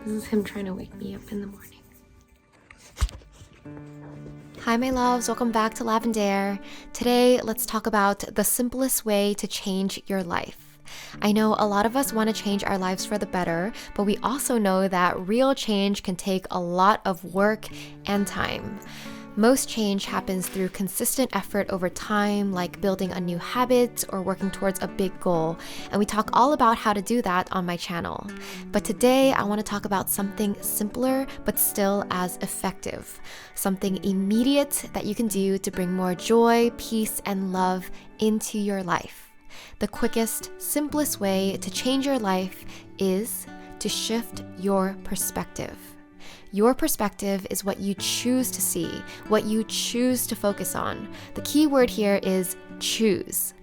This is him trying to wake me up in the morning. Hi my loves, welcome back to Lavendaire. Today, let's talk about the simplest way to change your life. I know a lot of us want to change our lives for the better, but we also know that real change can take a lot of work and time. Most change happens through consistent effort over time, like building a new habit or working towards a big goal, and we talk all about how to do that on my channel. But today, I want to talk about something simpler but still as effective, something immediate that you can do to bring more joy, peace, and love into your life. The quickest, simplest way to change your life is to shift your perspective. Your perspective is what you choose to see, what you choose to focus on. The key word here is choose.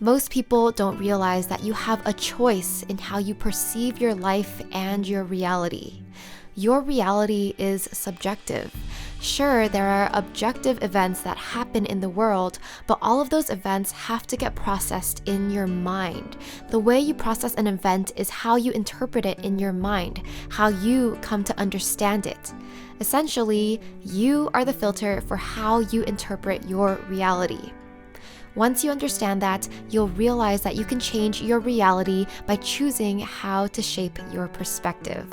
Most people don't realize that you have a choice in how you perceive your life and your reality. Your reality is subjective. Sure, there are objective events that happen in the world, but all of those events have to get processed in your mind. The way you process an event is how you interpret it in your mind, how you come to understand it. Essentially, you are the filter for how you interpret your reality. Once you understand that, you'll realize that you can change your reality by choosing how to shape your perspective.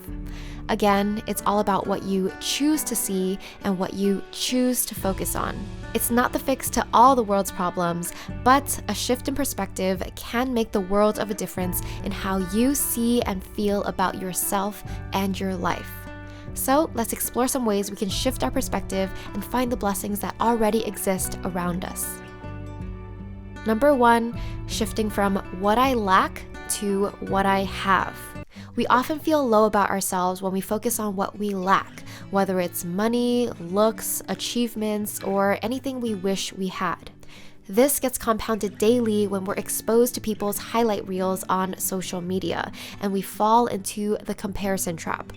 Again, it's all about what you choose to see and what you choose to focus on. It's not the fix to all the world's problems, but a shift in perspective can make the world of a difference in how you see and feel about yourself and your life. So let's explore some ways we can shift our perspective and find the blessings that already exist around us. Number 1, shifting from what I lack to what I have. We often feel low about ourselves when we focus on what we lack, whether it's money, looks, achievements, or anything we wish we had. This gets compounded daily when we're exposed to people's highlight reels on social media, and we fall into the comparison trap.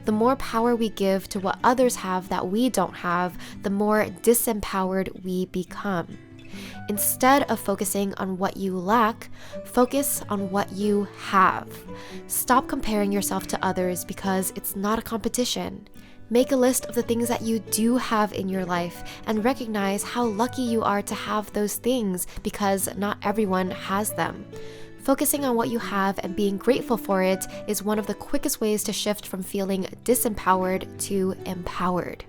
The more power we give to what others have that we don't have, the more disempowered we become. Instead of focusing on what you lack, focus on what you have. Stop comparing yourself to others because it's not a competition. Make a list of the things that you do have in your life and recognize how lucky you are to have those things because not everyone has them. Focusing on what you have and being grateful for it is one of the quickest ways to shift from feeling disempowered to empowered.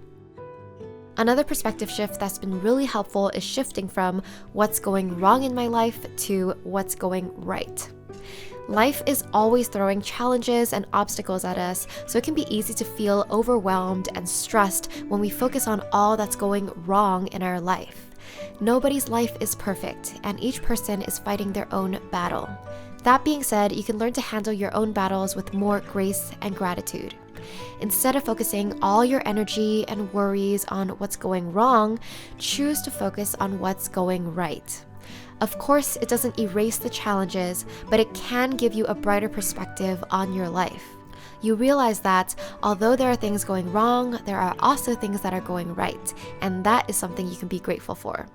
Another perspective shift that's been really helpful is shifting from what's going wrong in my life to what's going right. Life is always throwing challenges and obstacles at us, so it can be easy to feel overwhelmed and stressed when we focus on all that's going wrong in our life. Nobody's life is perfect, and each person is fighting their own battle. That being said, you can learn to handle your own battles with more grace and gratitude. Instead of focusing all your energy and worries on what's going wrong, choose to focus on what's going right. Of course, it doesn't erase the challenges, but it can give you a brighter perspective on your life. You realize that although there are things going wrong, there are also things that are going right, and that is something you can be grateful for.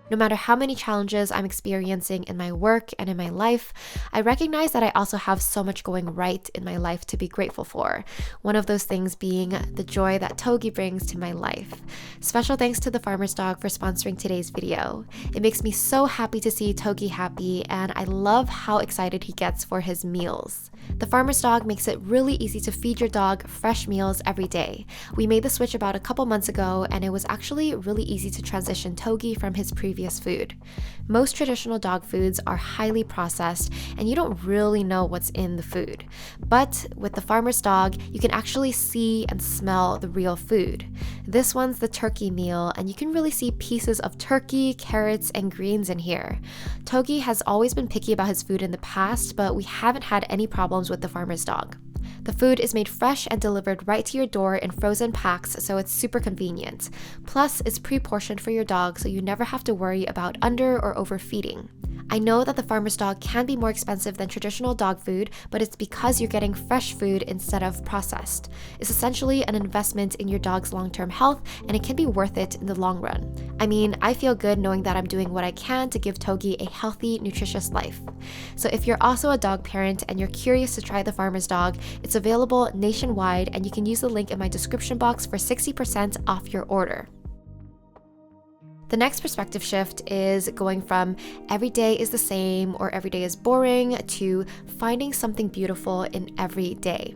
No matter how many challenges I'm experiencing in my work and in my life, I recognize that I also have so much going right in my life to be grateful for. One of those things being the joy that Togi brings to my life. Special thanks to the Farmer's Dog for sponsoring today's video. It makes me so happy to see Togi happy, and I love how excited he gets for his meals. The Farmer's Dog makes it really easy to feed your dog fresh meals every day. We made the switch about a couple months ago, and it was actually really easy to transition Togi from his previous food. Most traditional dog foods are highly processed, and you don't really know what's in the food. But with the Farmer's Dog, you can actually see and smell the real food. This one's the turkey meal, and you can really see pieces of turkey, carrots, and greens in here. Togi has always been picky about his food in the past, but we haven't had any problems with the Farmer's Dog. The food is made fresh and delivered right to your door in frozen packs, so it's super convenient. Plus, it's pre-portioned for your dog, so you never have to worry about under or overfeeding. I know that the farmer's dog can be more expensive than traditional dog food, but it's because you're getting fresh food instead of processed. It's essentially an investment in your dog's long-term health, and it can be worth it in the long run. I mean, I feel good knowing that I'm doing what I can to give Togi a healthy, nutritious life. So if you're also a dog parent and you're curious to try the farmer's dog, it's available nationwide, and you can use the link in my description box for 60% off your order. The next perspective shift is going from every day is the same or every day is boring to finding something beautiful in every day.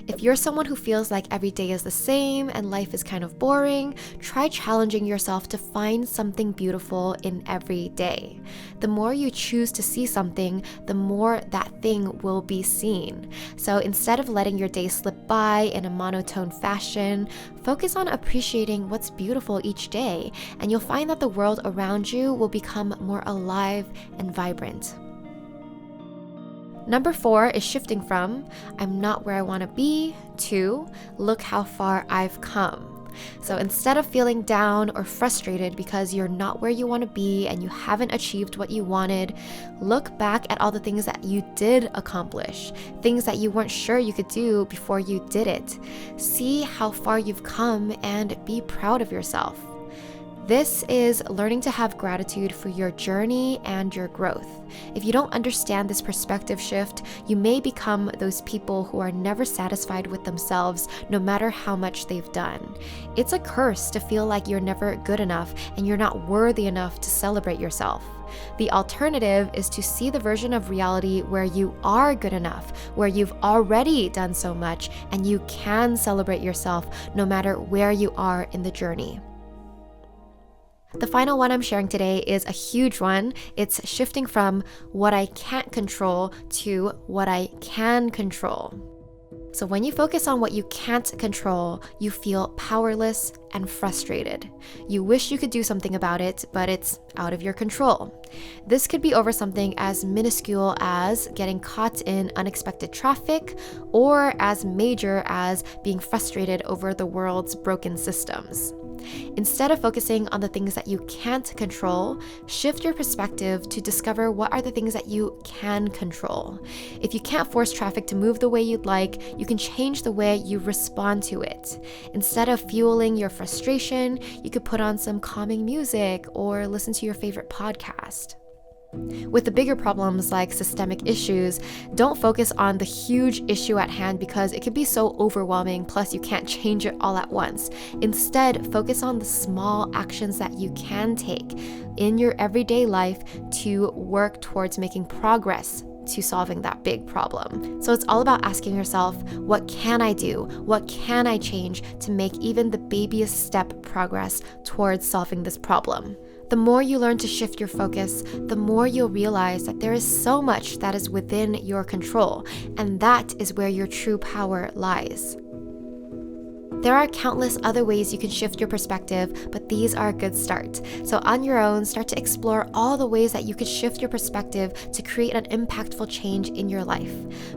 If you're someone who feels like every day is the same and life is kind of boring, try challenging yourself to find something beautiful in every day. The more you choose to see something, the more that thing will be seen. So instead of letting your day slip by in a monotone fashion, focus on appreciating what's beautiful each day, and you'll find that the world around you will become more alive and vibrant. Number 4 is shifting from I'm not where I want to be to look how far I've come. So instead of feeling down or frustrated because you're not where you want to be and you haven't achieved what you wanted, look back at all the things that you did accomplish, things that you weren't sure you could do before you did it. See how far you've come and be proud of yourself. This is learning to have gratitude for your journey and your growth. If you don't understand this perspective shift, you may become those people who are never satisfied with themselves, no matter how much they've done. It's a curse to feel like you're never good enough and you're not worthy enough to celebrate yourself. The alternative is to see the version of reality where you are good enough, where you've already done so much, and you can celebrate yourself no matter where you are in the journey. The final one I'm sharing today is a huge one. It's shifting from what I can't control to what I can control. So when you focus on what you can't control, you feel powerless and frustrated. You wish you could do something about it, but it's out of your control. This could be over something as minuscule as getting caught in unexpected traffic, or as major as being frustrated over the world's broken systems. Instead of focusing on the things that you can't control, shift your perspective to discover what are the things that you can control. If you can't force traffic to move the way you'd like, you can change the way you respond to it. Instead of fueling your frustration, you could put on some calming music or listen to your favorite podcast. With the bigger problems like systemic issues, don't focus on the huge issue at hand because it can be so overwhelming, plus you can't change it all at once. Instead, focus on the small actions that you can take in your everyday life to work towards making progress to solving that big problem. So it's all about asking yourself, what can I do? What can I change to make even the babyest step progress towards solving this problem? The more you learn to shift your focus, the more you'll realize that there is so much that is within your control, and that is where your true power lies. There are countless other ways you can shift your perspective, but these are a good start. So on your own, start to explore all the ways that you could shift your perspective to create an impactful change in your life.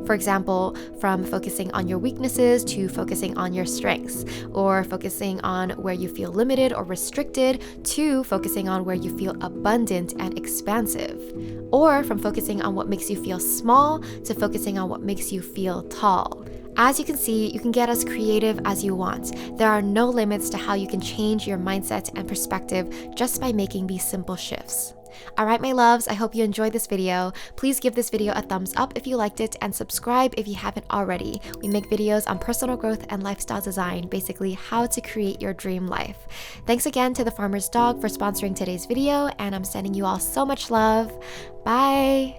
For example, from focusing on your weaknesses to focusing on your strengths, or focusing on where you feel limited or restricted to focusing on where you feel abundant and expansive, or from focusing on what makes you feel small to focusing on what makes you feel tall. As you can see, you can get as creative as you want. There are no limits to how you can change your mindset and perspective just by making these simple shifts. Alright, my loves, I hope you enjoyed this video. Please give this video a thumbs up if you liked it and subscribe if you haven't already. We make videos on personal growth and lifestyle design, basically how to create your dream life. Thanks again to the Farmer's Dog for sponsoring today's video, and I'm sending you all so much love. Bye!